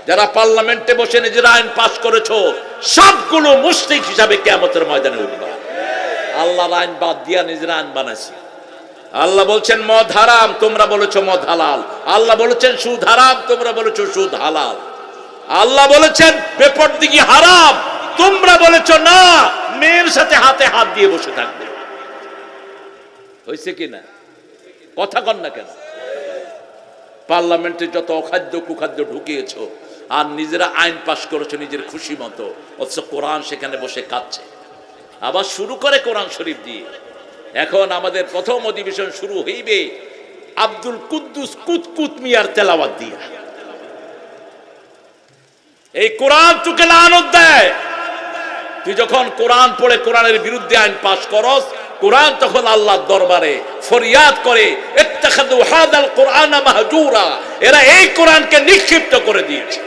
যারা পার্লামেন্টে বসে নিজের আইন পাস করেছো সবগুলো মুশরিক হিসাবে কিয়ামতের ময়দানে উঠবা। আল্লাহর আইন বাদ দিয়া নিজের আইন বানাইছে। আল্লাহ বলছেন মদ হারাম, তোমরা বলেছো মদ হালাল। আল্লাহ বলেছেন সুদ হারাম, তোমরা বলেছো সুদ হালাল। আল্লাহ বলেছেন বেপরদিগি হারাম, তোমরা বলেছো না মেয়ের সাথে হাতে হাত দিয়ে বসে থাকবে। হয়েছে কিনা? কথা কন না কেন? পার্লামেন্টে যত অখাদ্য কুখাদ্য ঢুকিয়েছো আর নিজেরা আইন পাশ করেছো নিজের খুশি মতো, অথচ কোরআন সেখানে বসে কাঁদছে। আবার শুরু করে কোরআন শরীফ দিয়ে। এখন আমাদের প্রথম অধিবেশন শুরু হইবে আব্দুল কুদ্দুস কুতকুত মিয়ার তেলাওয়াত দিয়ে। এই কোরআন তোকে লানত দেয়। তুই যখন কোরআন পড়ে কোরআনের বিরুদ্ধে আইন পাশ করস, কোরআন তখন আল্লাহর দরবারে ফরিয়াদ করে ইত্তাখাযু হাযাল কুরআনা মাহজুরা, এরা এই কোরআনকে নিক্ষিপ্ত করে দিয়েছে।